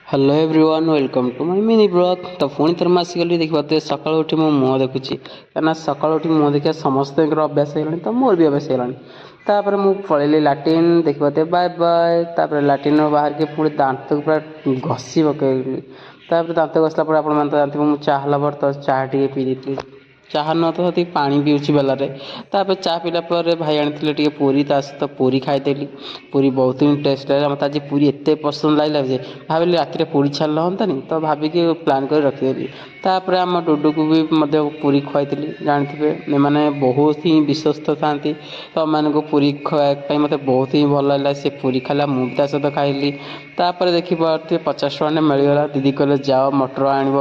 Hello everyone welcome to my mini blog. तो पुणी थर आसिगली देखिए सका उठी मो मुह देखुची कहीं सका उठी मुह देखा समस्त अभ्यास है तो मोर भी अभ्यास है। मुझे पलैली लाट्रिन देखिए बाय बाय। लाट्रिन बाहर के पुणी दांत को पूरा घसी पकड़ी दांत घसला आप जानते मुझे चाह लवर तो चाह टी पी दी चाह न तो पानी पीऊँ बेलारे। चाह पीला भाई आनी पूरी सहित पूरी खाईदेली। पूरी बहुत ही टेस्ट लगे मत आज पूरी एत पसंद लगला जे भाविली राति पूरी छाड़ा हंतानी तो भाविकी प्लां कर रखिदेली। आम डुडू को भी पूरी खुआई जानते मैंने बहुत ही विश्वस्त था तो मानक पूरी खावाई मत बहुत ही भल लगा। सी पूरी खाला मुझे सहित खाइली। देखिए 50 टका मिलगला। दीदी कहले जाओ मटर आण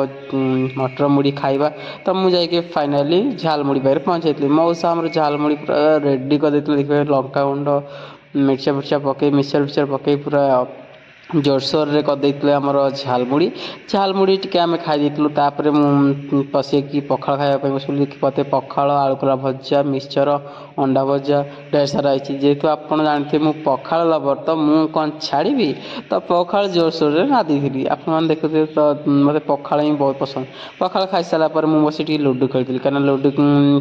मटर मुड़ी खाइबा तो मुझे फाइनाली झालमुड़ी पाखे पहुँचाई। मौसा आम झालमुड़ी पूरा रेडी कर देखिए लंका गुंड मिर्चा फिर्चा पकई मिक्सचर फिक्सचर पकई पूरा जोरसोर रे करदे आमर झालमुड़ी। झालमुड़ी टी आम खाई पशेकी पखाड़ खायापी बस पते पखाड़ आलुकला भजा मिक्सचर अंडा भजा ढेर सारा आई। जेहेतु आप जानते मुझे पखाड़ लवर तो मुझे कौन छाड़ी तो पखाड़ जोरसोर रे नादी थी आप देखुए तो मत पखाड़ ही बहुत पसंद। पखाड़ खाई सारापर मुझे बस लुडु खेली कहीं लुडु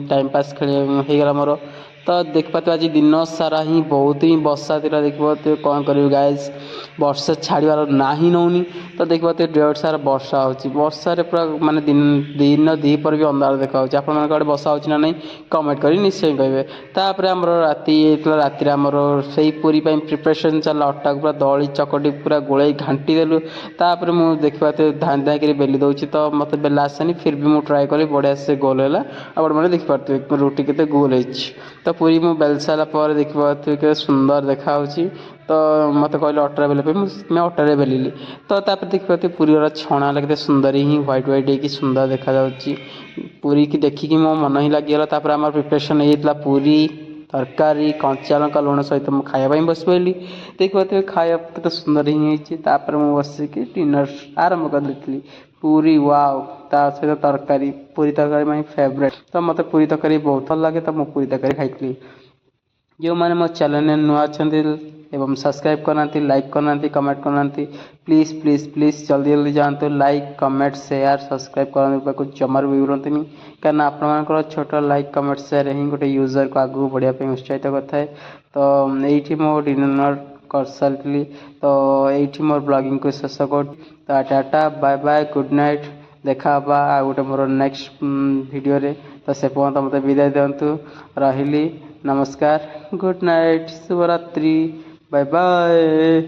टाइम पास खेगला मोर। तो देख पाते आज दिन सारा ही बहुत ही वर्षा थी। देखिए कौन कर गाइज वर्षा छाड़ार ना ही नौनी। तो देख पाते ढेर सारा वर्षा होर्षा पूरा मानने दिन दिन दीपर भी अंधार देखा आप वर्षा हो नहीं कमेंट कर निश्चय कहे। आमर राति राति आमर से पूरी प्रिपरेसन चला अटा को पूरा दली चकटी पूरा गोल घाटी देलु। मुझे देखिए धान धाई बेली दूसरी तो मत बेला आसेनी फिर भी मुझे ट्राए कली बढ़िया से गोल है। आप देखिपे रुटी के गोल हो तो पूरी मुझे बेल सारापर देखिए सुंदर देखा। तो मत कहले अटा बेल मैं अटारे बेलिली तो देखिए पूरी छणा लगे सुंदर ही व्हाइट व्हाइट हो सुंदर देखा। पूरी की देखिकी मो मन ही लगिगला। आम प्रिपरेसन होता पूरी तरकारी कंचा लंका लुण सहित मुझे खायापी बस पड़ी। देखिए खाया तो सुंदर ही मुझे बसिक डिनर आरंभ कर देती। पूरी वाव ता सहित तरकारी पूरी तरकारी माई फेवरेट तो मत पूरी तरकारी बहुत भल लगे तो मुझे पूरी तरकारी खाई। जो मैंने मो चैनल नुआ अच्छा एवं सब्सक्राइब करना लाइक करना कमेंट करना प्लीज़ प्लीज़ प्लीज़ जल्दी जल्दी जातु लाइक कमेंट शेयर सब्सक्राइब करने कुछ जमार भी रुँतनी कहीं आप छोट लाइक कमेंट शेयर ही गोटे यूजर को आगू बढ़ापी उत्साहित करता तो ये मो डिनर कर सारी तो ये मोर ब्लॉगिंग को शेष कर तो tata bye bye good night देखा आ गोटे मोर नेक्स्ट वीडियो रे तो से पर्यंत मत विदाय दिंतु रही नमस्कार गुड नाइट शुभरात्रि बाय बाय।